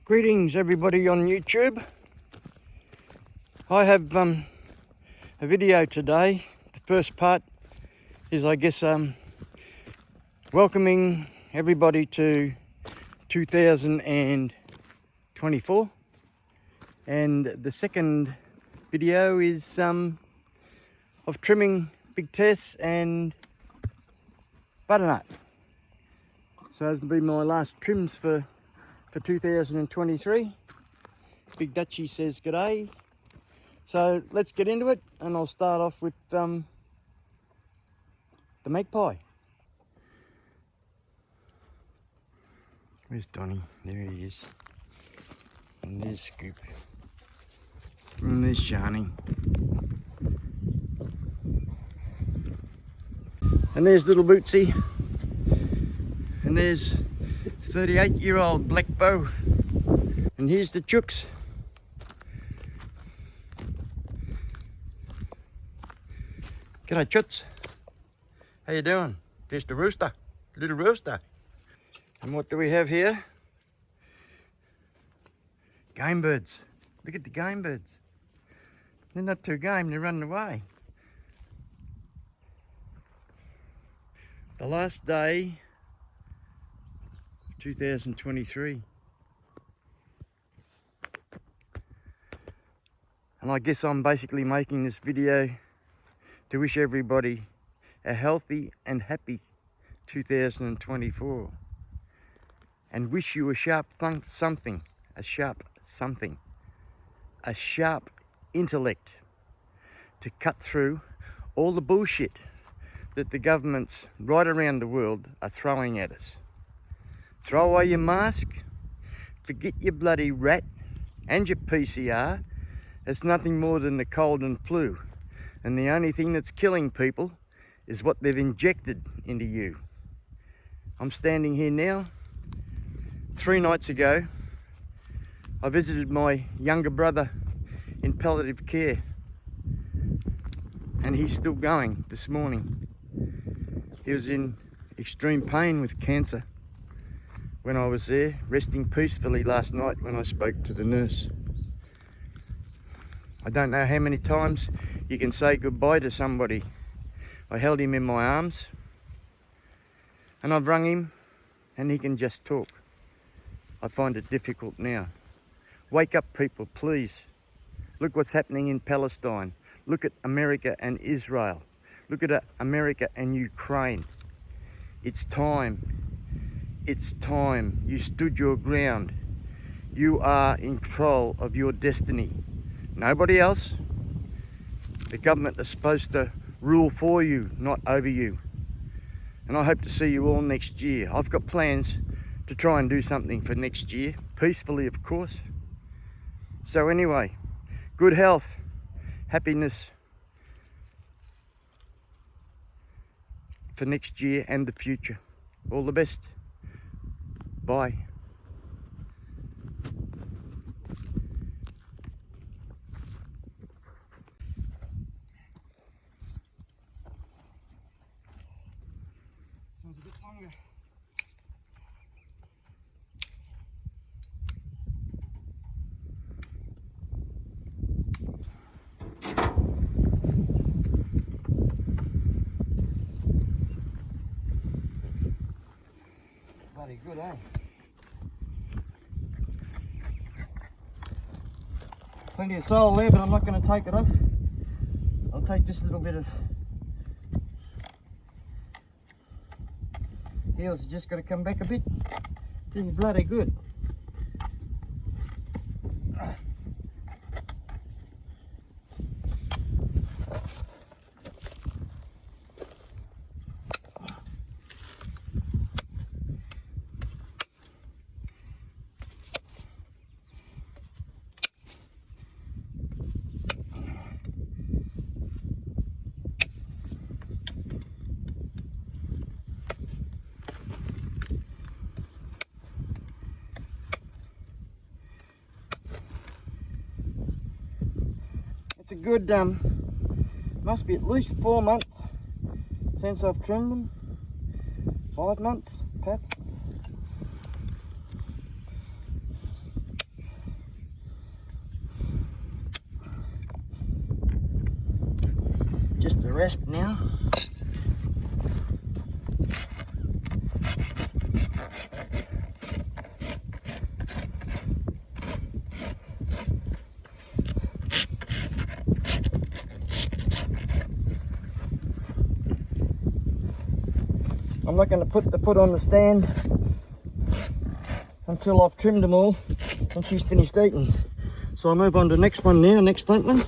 Greetings everybody on YouTube. I have a video today. The first part is welcoming everybody to 2024, and the second video is of trimming Big Tess and Butternut. So those will be my last trims for 2023. Big Dutchie says g'day. So let's get into it, and I'll start off with the magpie. Where's Donnie? There he is. And there's Scoop. And there's Shani. And there's little Bootsy. And there's 38-year-old black bow. And here's the chooks. G'day choots. How you doing? There's the rooster, little rooster. And what do we have here? Game birds. Look at the game birds. They're not too game, they're running away. The last day 2023, and I guess I'm basically making this video to wish everybody a healthy and happy 2024, and wish you a sharp intellect to cut through all the bullshit that the governments right around the world are throwing at us. Throw away your mask, forget your bloody rat and your PCR. It's nothing more than the cold and flu. And the only thing that's killing people is what they've injected into you. I'm standing here now. 3 nights ago, I visited my younger brother in palliative care. And he's still going this morning. He was in extreme pain with cancer when I was there, resting peacefully last night when I spoke to the nurse. I don't know how many times you can say goodbye to somebody. I held him in my arms, and I've rung him, and he can just talk. I find it difficult now. Wake up, people, please. Look what's happening in Palestine. Look at America and Israel. Look at America and Ukraine. It's time. It's time you stood your ground. You are in control of your destiny. Nobody else. The government is supposed to rule for you, not over you. And I hope to see you all next year. I've got plans to try and do something for next year, peacefully of course. So anyway, good health, happiness for next year and the future. All the best. Bye. Sounds a bit longer. Bloody good, eh? Plenty of sole there, but I'm not going to take it off. I'll take just a little bit of heels. Are just got to come back a bit. Pretty bloody good. It's a good, must be at least 4 months since I've trimmed them. 5 months, perhaps. a rest now. I'm not going to put the foot on the stand until I've trimmed them all and she's finished eating. So I'll move on to the next one now, next front one.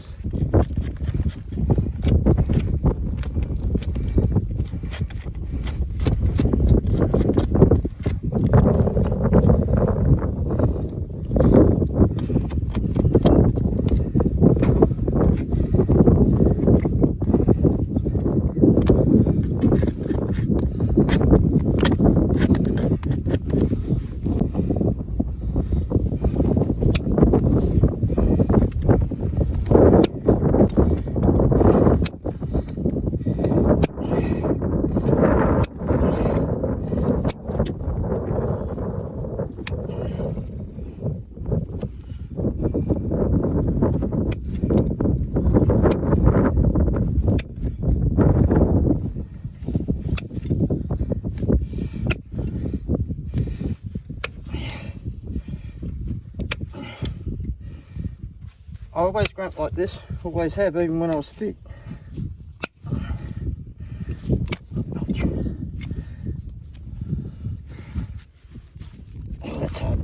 I always grunt like this, always have, even when I was fit. Oh, that's hard.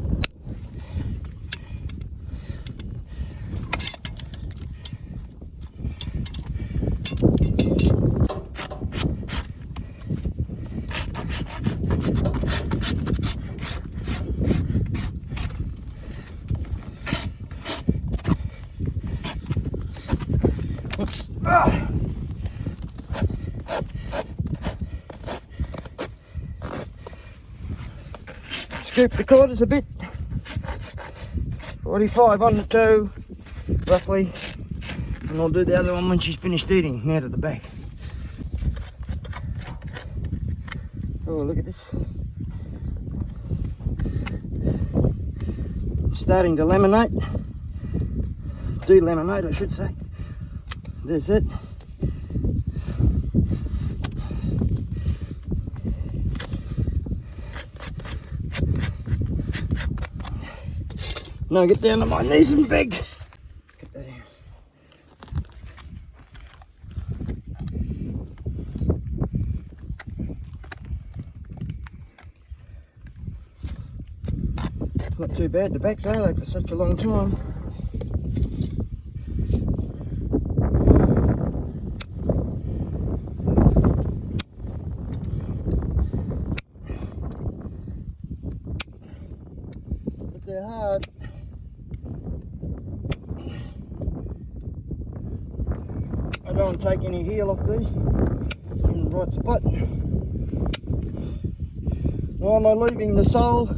Oops. Ah. Scoop the quarters a bit. 45 on the toe, roughly. And I'll do the other one when she's finished eating, now to the back. Oh, look at this. Starting to laminate. Delaminate, I should say. There's it. Now get down to my knees and beg. Get that in. Not too bad, the backs are they for such a long time. But they're hard. I don't want to take any heel off these. In the right spot. Why am I leaving the sole?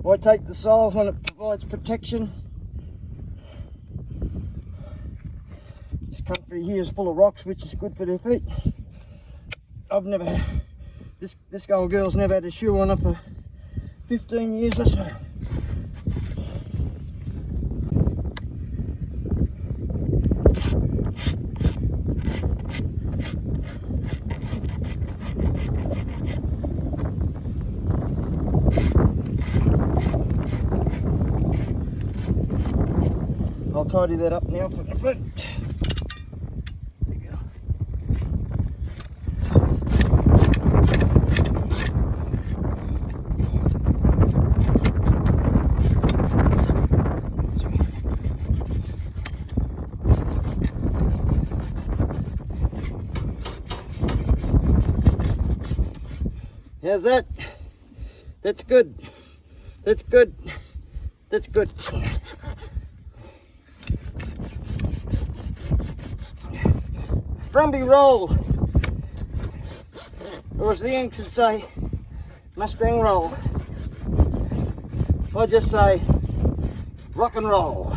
I take the sole when it provides protection. This country here is full of rocks, which is good for their feet. I've never had, this old girl's never had a shoe on her for 15 years or so. I'll tidy that up now from the front. There you go. How's that? That's good. That's good. That's good. Brumby roll, or as the Yanks would say, Mustang roll. I just say rock and roll.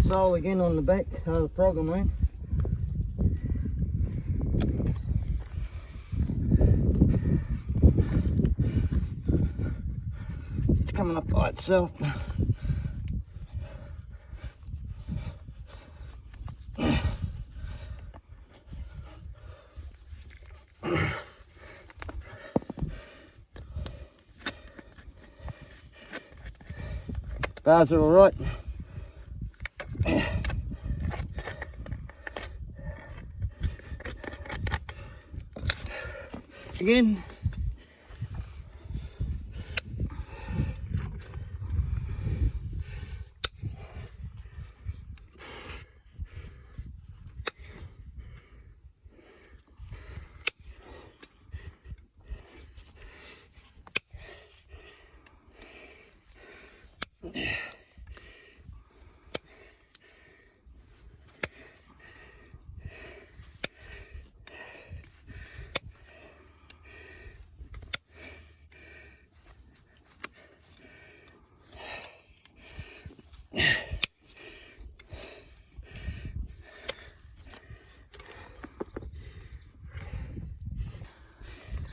Sole again on the back, the frog I mean. coming up by itself. Bars are all right. Again.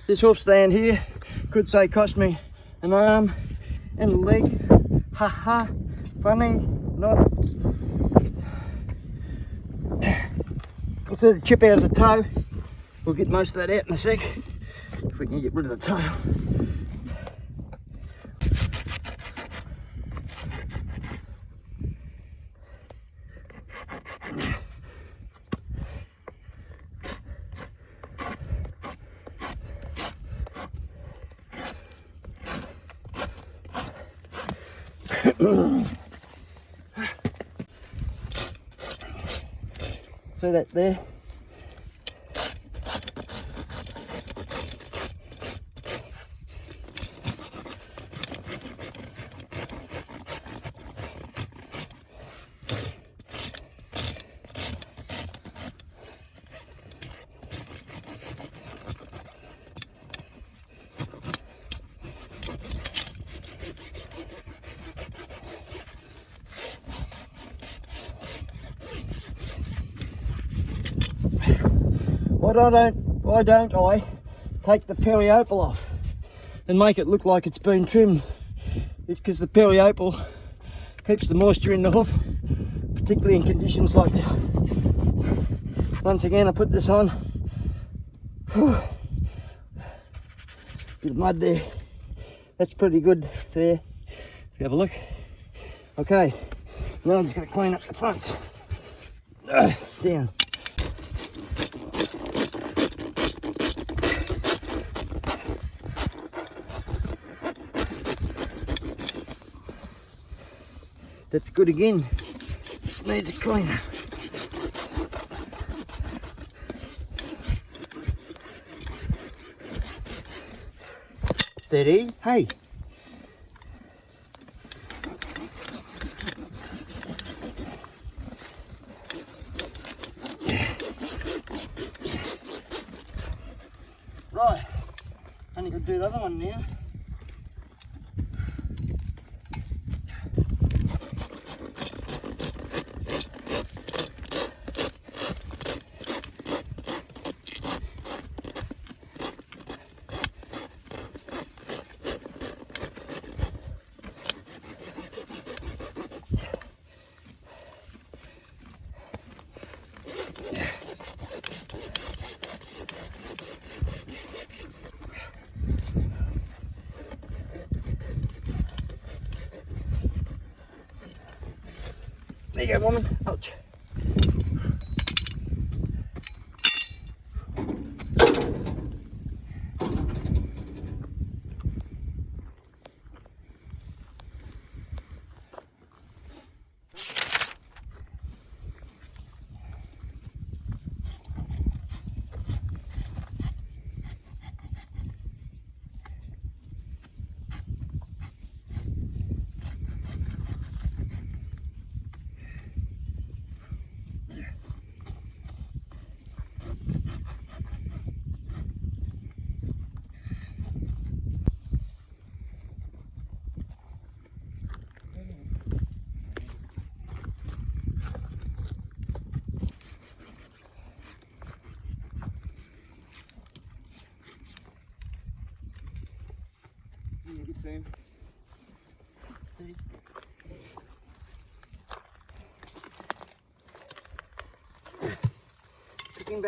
This hoof stand here could say cost me an arm and a leg. Ha ha, funny, not. Instead of chip out of the toe, we'll get most of that out in a sec, if we can get rid of the tail. See that there? Why don't I take the periopal off and make it look like it's been trimmed? It's because the periopal keeps the moisture in the hoof, particularly in conditions like this. Once again, I put this on. Whew. Bit of mud there. That's pretty good there. If you have a look. Okay, now I'm just going to clean up the fronts. Down. That's good again. Just needs a cleaner. Steady. Hey. Right. Only got to do the other one now. There you go, woman. Ouch. Same. 30.